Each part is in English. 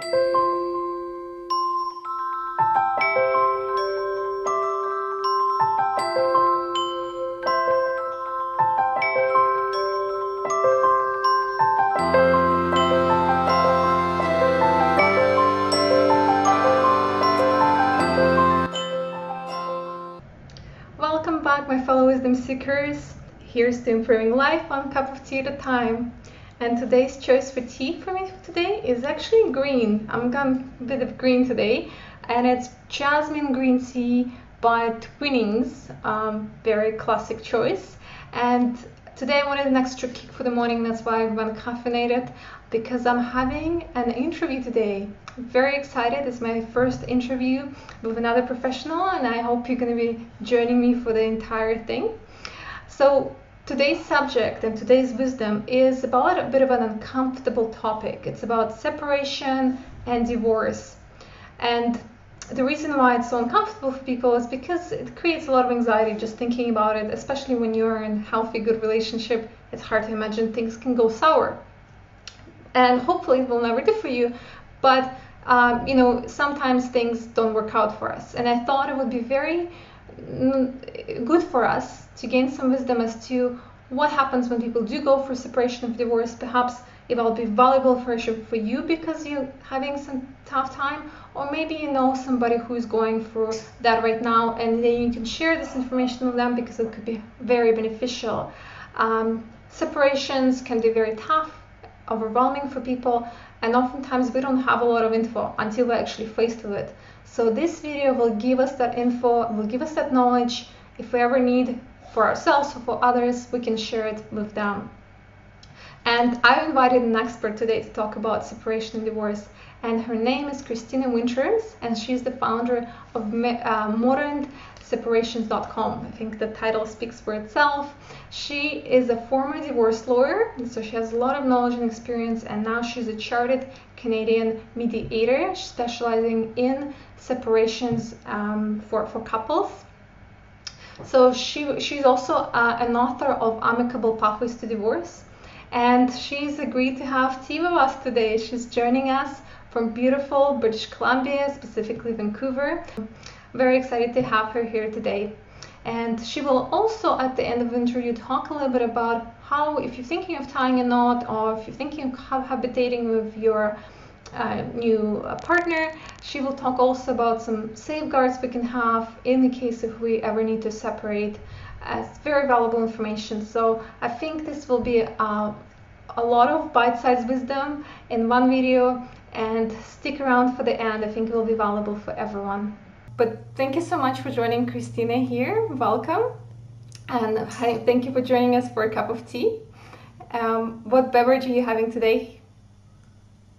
Welcome back, my fellow wisdom seekers. Here's to improving life one cup of tea at a time. And today's choice for tea for me today is actually green. I'm going a bit of green today, and it's jasmine green tea by Twinings. Very classic choice. And today I wanted an extra kick for the morning. That's why I've been caffeinated, because I'm having an interview today. I'm very excited. It's my first interview with another professional, and I hope you're going to be joining me for the entire thing. So today's subject and today's wisdom is about a bit of an uncomfortable topic. It's about separation and divorce. And the reason why it's so uncomfortable for people is because it creates a lot of anxiety just thinking about it, especially when you're in a healthy, good relationship. It's hard to imagine things can go sour. And hopefully it will never do for you. But sometimes things don't work out for us. And I thought it would be very good for us to gain some wisdom as to what happens when people do go for separation or divorce. Perhaps it will be valuable for you because you're having some tough time, or maybe you know somebody who is going through that right now, and then you can share this information with them because it could be very beneficial. Separations can be very tough, overwhelming for people, and oftentimes we don't have a lot of info until we're actually faced with it. So this video will give us that info, will give us that knowledge. If we ever need for ourselves or for others, we can share it with them. And I've invited an expert today to talk about separation and divorce, and her name is Christina Vinters, and she's the founder of modernseparations.com. I think the title speaks for itself. She is a former divorce lawyer, so she has a lot of knowledge and experience, and now she's a chartered Canadian mediator specializing in separations for couples. So she's also an author of Amicable Pathways to Divorce, and she's agreed to have tea with us today. She's joining us from beautiful British Columbia, specifically Vancouver. Very excited to have her here today. And she will also, at the end of the interview, talk a little bit about how, if you're thinking of tying a knot, or if you're thinking of habitating with your new partner, she will talk also about some safeguards we can have in the case if we ever need to separate. It's very valuable information. So I think this will be a lot of bite-sized wisdom in one video, and stick around for the end. I think it will be valuable for everyone. But thank you so much for joining Christina here. Welcome. And hi, thank you for joining us for a cup of tea. What beverage are you having today?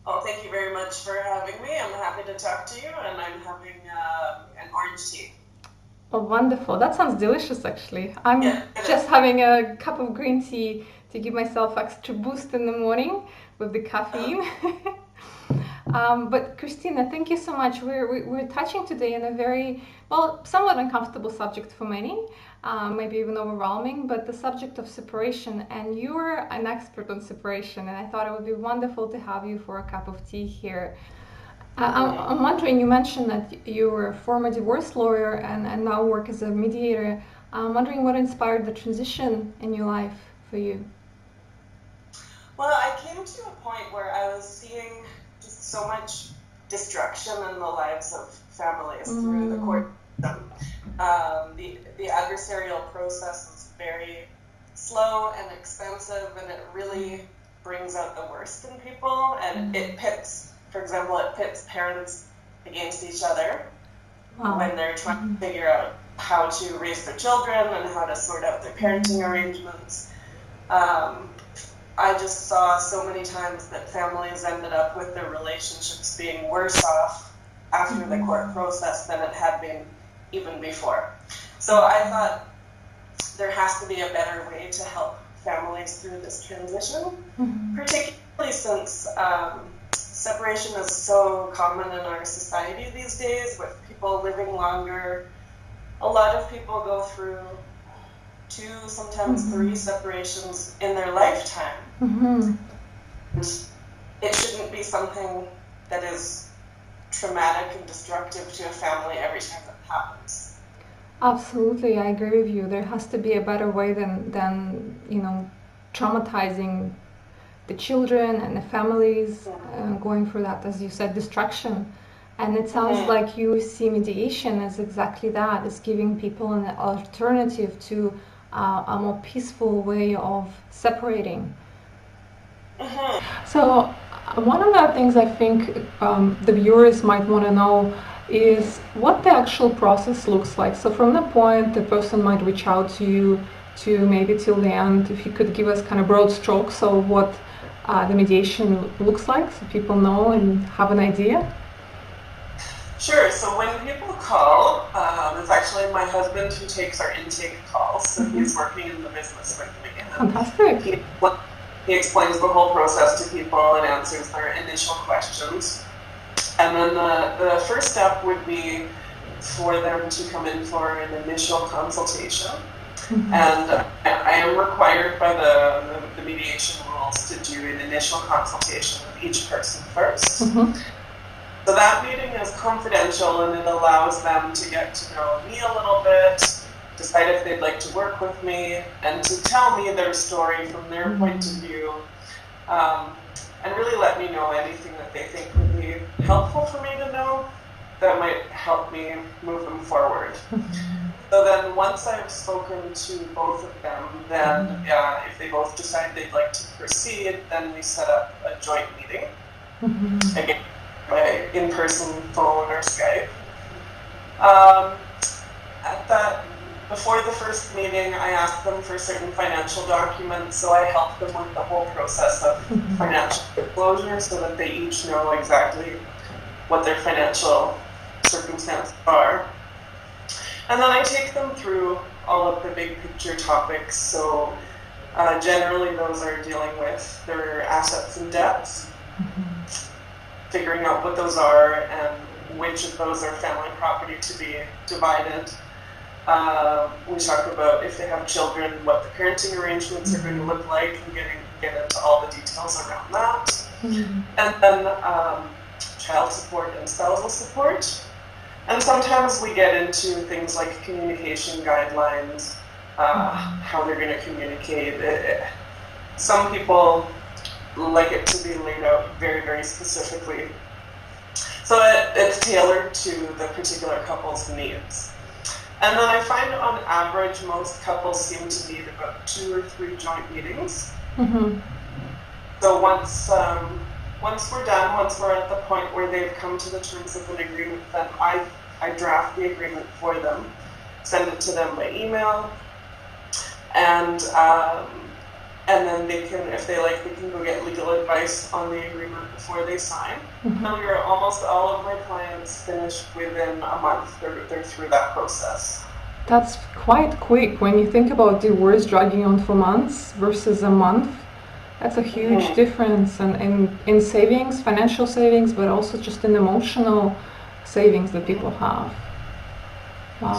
Oh, thank you very much for having me. I'm happy to talk to you, and I'm having an orange tea. Oh, wonderful. That sounds delicious, actually. I'm just having a cup of green tea to give myself extra boost in the morning with the caffeine. But Christina, thank you so much. We're touching today on a very, somewhat uncomfortable subject for many, maybe even overwhelming, but the subject of separation. And you're an expert on separation, and I thought it would be wonderful to have you for a cup of tea here. I'm wondering, you mentioned that you were a former divorce lawyer and now work as a mediator. I'm wondering what inspired the transition in your life for you? Well, I came to a point where I was seeing just so much destruction in the lives of families through the court system. The adversarial process is very slow and expensive, and it really brings out the worst in people, and it pits parents against each other when they're trying to figure out how to raise their children and how to sort out their parenting arrangements. I just saw so many times that families ended up with their relationships being worse off after the court process than it had been even before. So I thought there has to be a better way to help families through this transition, particularly since separation is so common in our society these days, with people living longer. A lot of people go through 2, sometimes 3 separations in their lifetime. It shouldn't be something that is traumatic and destructive to a family every time that happens. Absolutely, I agree with you. There has to be a better way than traumatizing the children and the families going through that, as you said, destruction. And it sounds like you see mediation as exactly that. It's giving people an alternative to a more peaceful way of separating. So one of the things I think the viewers might want to know is what the actual process looks like. So from the point the person might reach out to you to maybe till the end, if you could give us kind of broad strokes of what the mediation looks like so people know and have an idea. Sure. So when people call, it's actually my husband who takes our intake calls. So he's working in the business with me. Fantastic. He explains the whole process to people and answers their initial questions. And then the first step would be for them to come in for an initial consultation. And I am required by the mediation rules to do an initial consultation with each person first. So that meeting is confidential, and it allows them to get to know me a little bit, decide if they'd like to work with me, and to tell me their story from their point of view, and really let me know anything that they think would be helpful for me to know that might help me move them forward. So then once I've spoken to both of them, then if they both decide they'd like to proceed, then we set up a joint meeting, again, by in-person, phone, or Skype. Before the first meeting, I ask them for certain financial documents, so I help them with the whole process of financial disclosure so that they each know exactly what their financial circumstances are. And then I take them through all of the big picture topics. So generally those are dealing with their assets and debts, figuring out what those are and which of those are family property to be divided. We talk about if they have children, what the parenting arrangements are going to look like, and get into all the details around that. And then child support and spousal support. And sometimes we get into things like communication guidelines, how they're going to communicate. Some people like it to be laid out very, very specifically. So it's tailored to the particular couple's needs. And then I find on average, most couples seem to need about 2 or 3 joint meetings. So once we're done, once we're at the point where they've come to the terms of an agreement, then I draft the agreement for them, send it to them by email, and then they can, if they like, they can go get legal advice on the agreement before they sign. Almost all of my clients finish within a month. They're through that process. That's quite quick when you think about divorce dragging on for months versus a month. That's a huge difference in savings, financial savings, but also just in emotional savings that people have. Wow.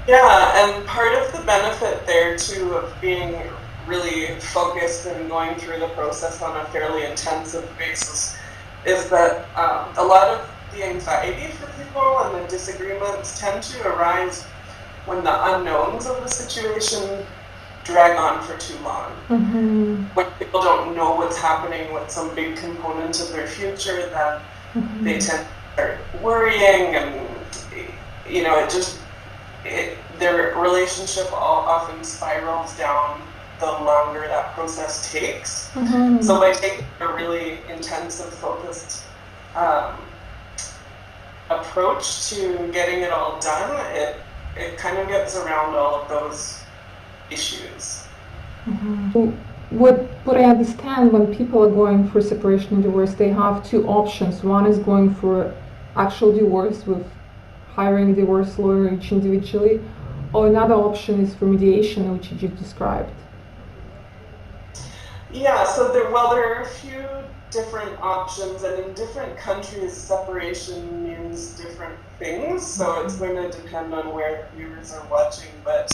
Yeah, and part of the benefit there too of being really focused and going through the process on a fairly intensive basis is that a lot of the anxiety for people and the disagreements tend to arise when the unknowns of the situation drag on for too long. When people don't know what's happening with some big component of their future, then they tend to start worrying, and their relationship often spirals down the longer that process takes. So by taking a really intensive, focused approach to getting it all done, it kind of gets around all of those issues. What I understand, when people are going for separation and divorce, they have 2 options. One is going for actual divorce with hiring a divorce lawyer each individually, or another option is for mediation, which you described. Yeah, so there are a few different options, and in different countries, separation means different things, so it's going to depend on where the viewers are watching. But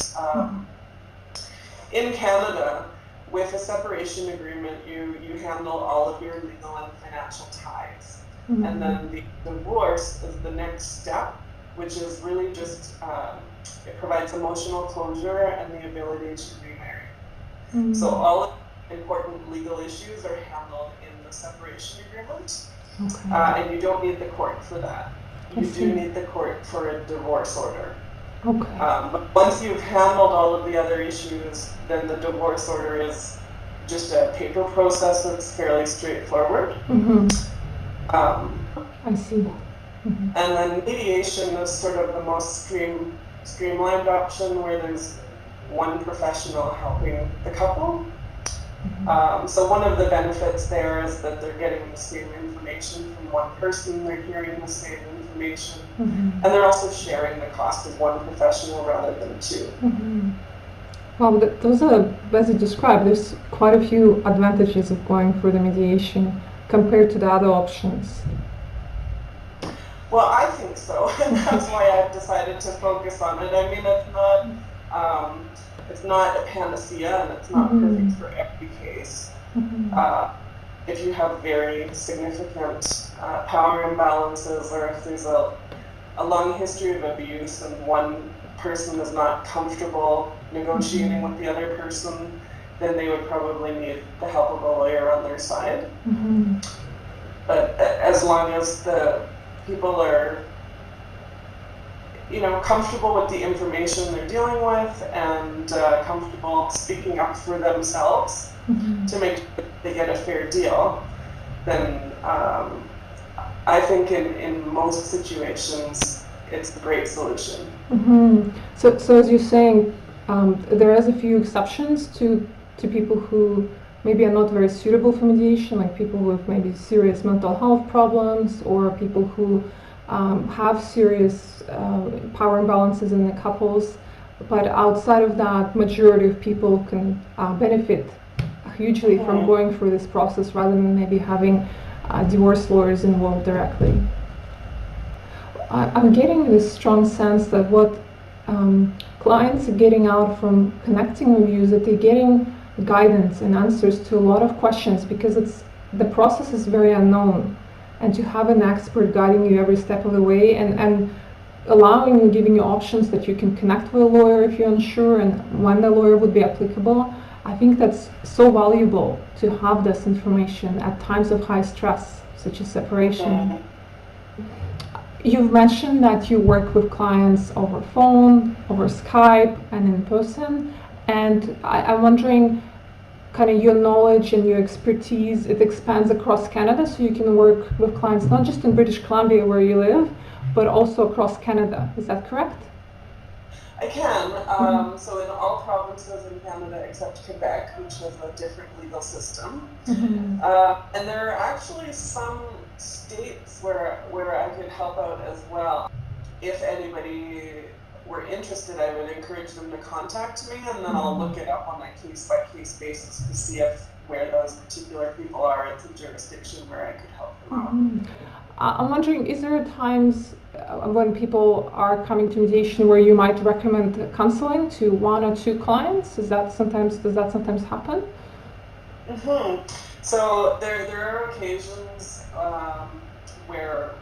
in Canada, with a separation agreement, you handle all of your legal and financial ties. And then the divorce is the next step, which is really just, it provides emotional closure and the ability to remarry. So all of the important legal issues are handled in the separation agreement. And you don't need the court for that. You do need the court for a divorce order. But once you've handled all of the other issues, then the divorce order is just a paper process that's fairly straightforward. I see. And then mediation is sort of the most streamlined option, where there's one professional helping the couple. So one of the benefits there is that they're getting the same information from one person, they're hearing the same information, and they're also sharing the cost of one professional rather than two. Well, those are, as you described, there's quite a few advantages of going through the mediation compared to the other options. Well, I think so, and that's why I've decided to focus on it. I mean, it's not a panacea, and it's not perfect for every case. If you have very significant power imbalances, or if there's a long history of abuse and one person is not comfortable negotiating with the other person, then they would probably need the help of a lawyer on their side. But as long as the people are, comfortable with the information they're dealing with and comfortable speaking up for themselves to make sure they get a fair deal, then I think in most situations it's a great solution. So as you're saying, there is a few exceptions to people who maybe are not very suitable for mediation, like people with maybe serious mental health problems, or people who have serious power imbalances in the couples. But outside of that, majority of people can benefit hugely from going through this process, rather than maybe having divorce lawyers involved directly. I'm getting this strong sense that what clients are getting out from connecting with you is that they're getting guidance and answers to a lot of questions, because the process is very unknown, and to have an expert guiding you every step of the way and allowing you, giving you options that you can connect with a lawyer if you're unsure, and when the lawyer would be applicable. I think that's so valuable to have this information at times of high stress, such as separation. You've mentioned that you work with clients over phone, over Skype, and in person. And I'm wondering, kind of your knowledge and your expertise, it expands across Canada, so you can work with clients not just in British Columbia where you live, but also across Canada. Is that correct? I can. So in all provinces in Canada except Quebec, which has a different legal system. And there are actually some states where I could help out as well. If anybody were interested, I would encourage them to contact me, and then I'll look it up on a case-by-case basis to see if where those particular people are, it's a jurisdiction where I could help them out. I'm wondering, is there times when people are coming to mediation where you might recommend counseling to one or two clients? Does that sometimes happen? So there are occasions where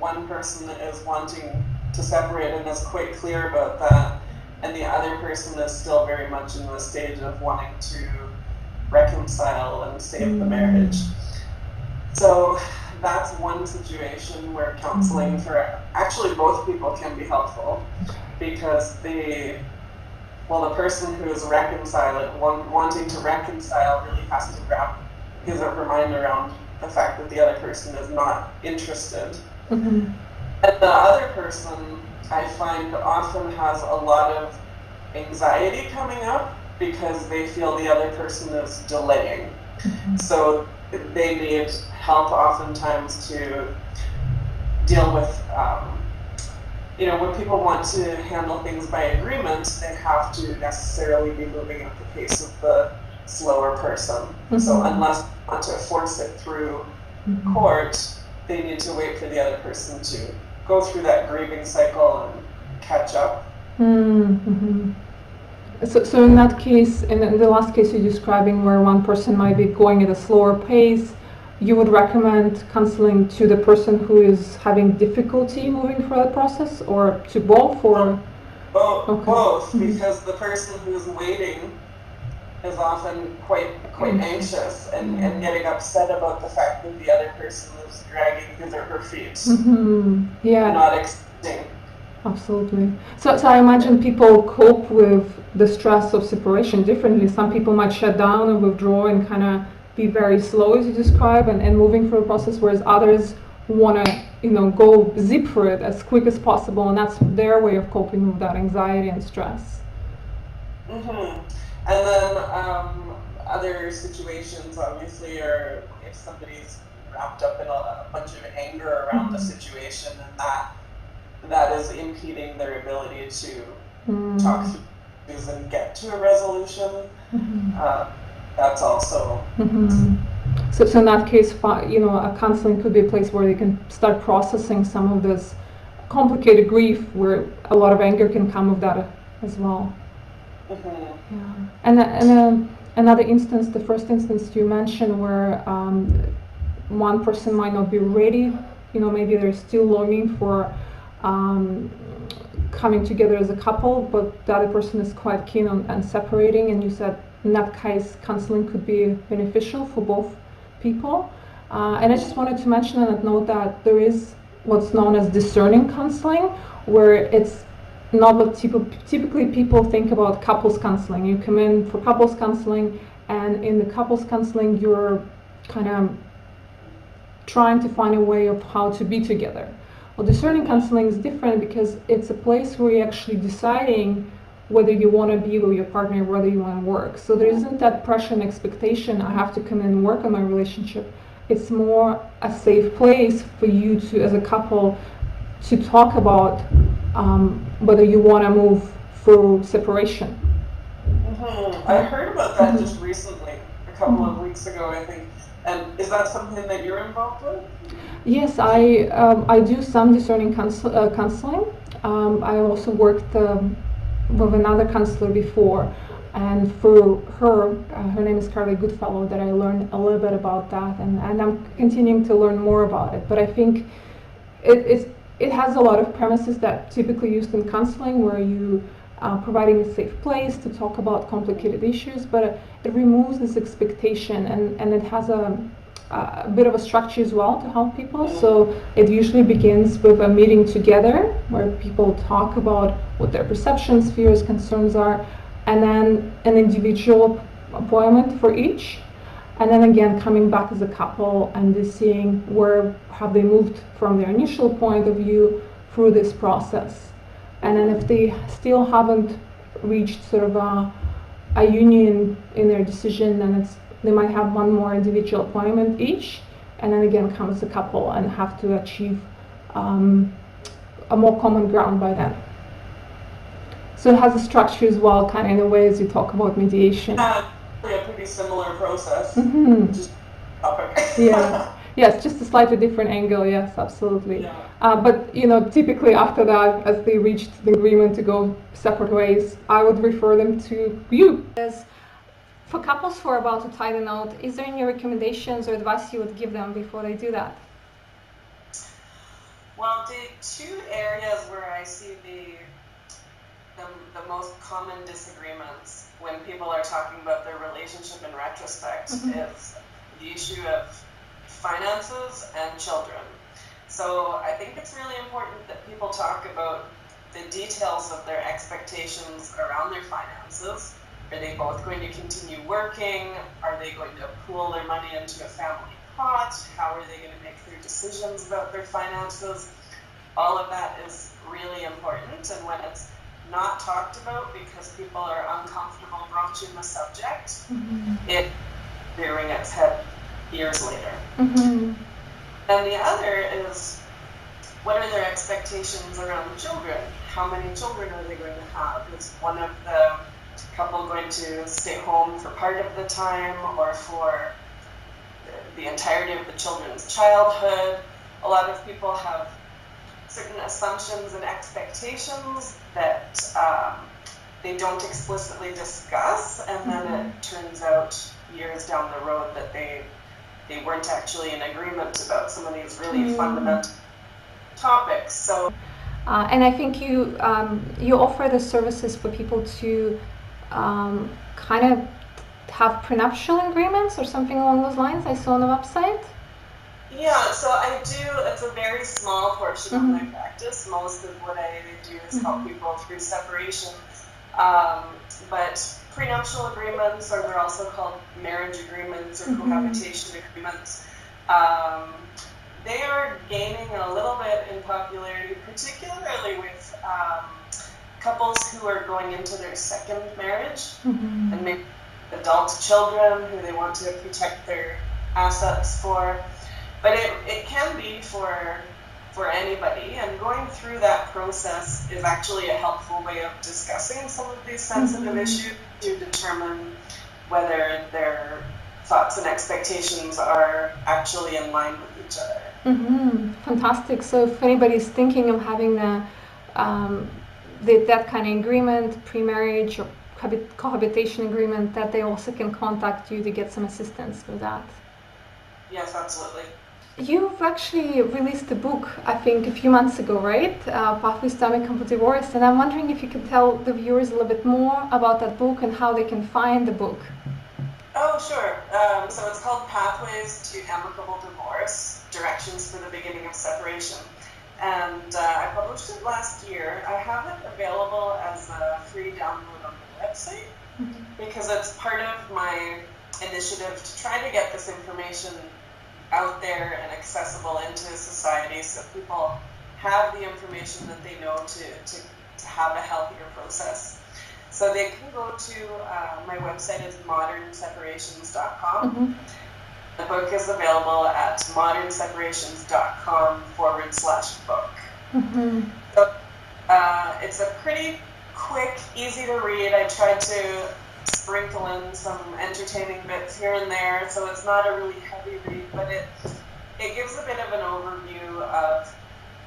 one person is wanting to separate and is quite clear about that, and the other person is still very much in the stage of wanting to reconcile and save the marriage. So that's one situation where counseling for actually both people can be helpful, because the person who is wanting to reconcile really has to wrap his or her mind around the fact that the other person is not interested. And the other person, I find, often has a lot of anxiety coming up because they feel the other person is delaying. So they need help oftentimes to deal with, when people want to handle things by agreement, they have to necessarily be moving at the pace of the slower person. So unless they want to force it through court, they need to wait for the other person to go through that grieving cycle and catch up. So in that case, in the last case you're describing, where one person might be going at a slower pace, you would recommend counseling to the person who is having difficulty moving through that process, or to both, or? Both, because the person who's waiting is often quite anxious and getting upset about the fact that the other person is dragging his or her feet. Yeah. Not accepting. Absolutely. So I imagine people cope with the stress of separation differently. Some people might shut down and withdraw and kind of be very slow, as you describe, and moving through the process, whereas others want to, go zip through it as quick as possible, and that's their way of coping with that anxiety and stress. And then other situations, obviously, are if somebody's wrapped up in a bunch of anger around the situation, and that is impeding their ability to talk through issues and get to a resolution. That's also. So in that case, a counseling could be a place where they can start processing some of this complicated grief, where a lot of anger can come with that as well. Yeah. And another instance, the first instance you mentioned, where one person might not be ready, maybe they're still longing for coming together as a couple, but the other person is quite keen on separating, and you said in that case counseling could be beneficial for both people. And I just wanted to mention and note that there is what's known as discerning counseling, where it's not what typically people think about couples counseling. You come in for couples counseling, and in the couples counseling you're kind of trying to find a way of how to be together. Well, discerning counseling is different because it's a place where you're actually deciding whether you want to be with your partner, whether you want to work. So there isn't that pressure and expectation, I have to come in and work on my relationship. It's more a safe place for you to, as a couple, to talk about whether you want to move through separation. I heard about that just recently, a couple of weeks ago, I think. And is that something that you're involved with? Yes, I do some discerning counseling. I also worked with another counselor before, and through her name is Carly Goodfellow, that I learned a little bit about that, and I'm continuing to learn more about it. But I think it has a lot of premises that typically used in counseling, where you providing a safe place to talk about complicated issues, but it removes this expectation, and it has a bit of a structure as well to help people. So it usually begins with a meeting together where people talk about what their perceptions, fears, concerns are, and then an individual appointment for each, and then again coming back as a couple and just seeing where have they moved from their initial point of view through this process. And then if they still haven't reached sort of a union in their decision, then they might have one more individual appointment each, and then again come as a couple and have to achieve a more common ground by then. So it has a structure as well, kind of in a way as you talk about mediation. A pretty similar process. Just topic. Yeah. Yes, just a slightly different angle. Yes, absolutely. Yeah. But typically after that, as they reached the agreement to go separate ways, I would refer them to you. For couples who are about to tie the knot, is there any recommendations or advice you would give them before they do that? Well, the two areas where I see the most common disagreements when people are talking about their relationship in retrospect is the issue of finances and children. So I think it's really important that people talk about the details of their expectations around their finances. Are they both going to continue working? Are they going to pool their money into a family pot? How are they going to make their decisions about their finances? All of that is really important, and when it's not talked about because people are uncomfortable broaching the subject, it rearing its head years later. And the other is, what are their expectations around the children? How many children are they going to have? Is one of the couple going to stay home for part of the time or for the entirety of the children's childhood? A lot of people have certain assumptions and expectations that they don't explicitly discuss, and then it turns out years down the road that they they weren't actually in agreement about some of these really fundamental topics. So, and I think you offer the services for people to kind of have prenuptial agreements or something along those lines. I saw on the website. Yeah, so I do. It's a very small portion of my practice. Most of what I do is help people through separation. But prenuptial agreements, or they're also called marriage agreements or cohabitation agreements, they are gaining a little bit in popularity, particularly with couples who are going into their second marriage and maybe adult children who they want to protect their assets for. But it can be for anybody, and going through that process is actually a helpful way of discussing some of these sensitive issues to determine whether their thoughts and expectations are actually in line with each other. Fantastic. So if anybody's thinking of having that kind of agreement, pre-marriage or cohabitation agreement, that they also can contact you to get some assistance with that. Yes, absolutely. You've actually released a book, I think, a few months ago, right? Pathways to Amicable Divorce, and I'm wondering if you could tell the viewers a little bit more about that book and how they can find the book. Oh, sure. So it's called Pathways to Amicable Divorce, Directions for the Beginning of Separation. And I published it last year. I have it available as a free download on the website because it's part of my initiative to try to get this information out there and accessible into society so people have the information that they know to have a healthier process. So they can go to my website is modernseparations.com. The book is available at modernseparations.com/book. So it's a pretty quick, easy to read. I tried to sprinkle in some entertaining bits here and there, so it's not a really heavy read, but it gives a bit of an overview of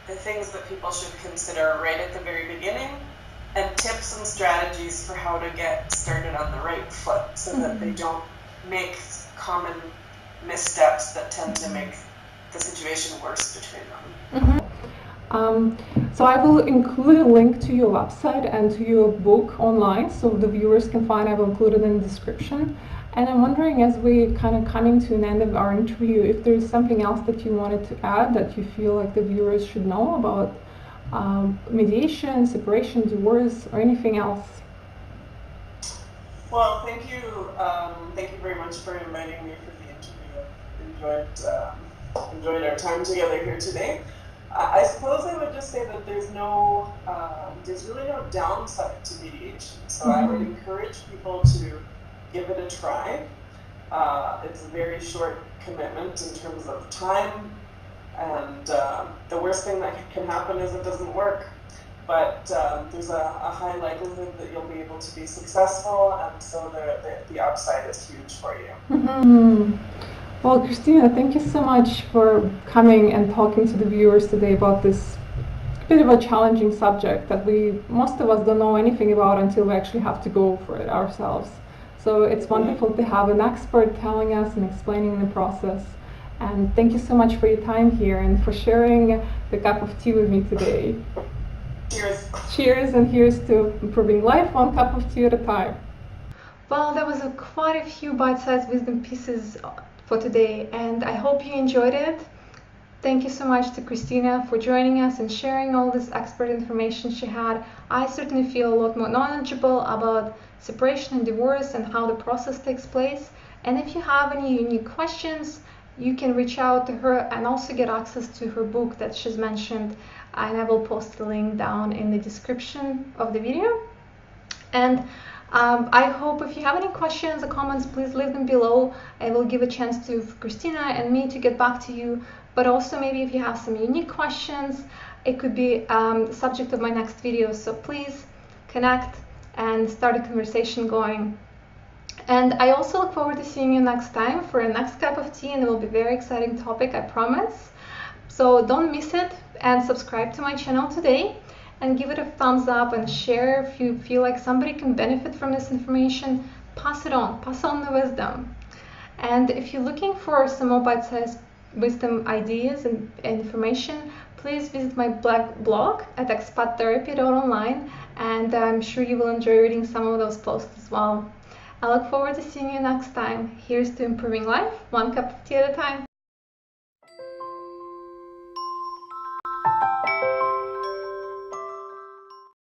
the things that people should consider right at the very beginning, and tips and strategies for how to get started on the right foot so that they don't make common missteps that tend to make the situation worse between them. So I will include a link to your website and to your book online so the viewers can find. I will include it in the description. And I'm wondering, as we kind of coming to an end of our interview, if there's something else that you wanted to add that you feel like the viewers should know about mediation, separation, divorce, or anything else. Well, thank you very much for inviting me for the interview. Enjoyed our time together here today. I suppose I would just say that there's really no downside to mediation. So I would encourage people to give it a try. It's a very short commitment in terms of time, and the worst thing that can happen is it doesn't work. But there's a high likelihood that you'll be able to be successful, and so the upside is huge for you. Well, Christina, thank you so much for coming and talking to the viewers today about this bit of a challenging subject that most of us don't know anything about until we actually have to go for it ourselves. So it's wonderful to have an expert telling us and explaining the process. And thank you so much for your time here and for sharing the cup of tea with me today. Cheers. Cheers, and here's to improving life one cup of tea at a time. Well, that was quite a few bite-sized wisdom pieces for today, and I hope you enjoyed it. Thank you so much to Christina for joining us and sharing all this expert information she had. I certainly feel a lot more knowledgeable about separation and divorce and how the process takes place. And if you have any unique questions, you can reach out to her and also get access to her book that she's mentioned, and I will post the link down in the description of the video. And I hope if you have any questions or comments, please leave them below. I will give a chance to Christina and me to get back to you. But also maybe if you have some unique questions, it could be the subject of my next video. So please connect and start a conversation going. And I also look forward to seeing you next time for a next cup of tea, and it will be a very exciting topic, I promise. So don't miss it, and subscribe to my channel today. And give it a thumbs up and share if you feel like somebody can benefit from this information. Pass it on the wisdom. And if you're looking for some more bite-sized wisdom ideas and information, please visit my blog at expatTherapy.online, and I'm sure you will enjoy reading some of those posts as well. I look forward to seeing you next time. Here's to improving life, one cup of tea at a time.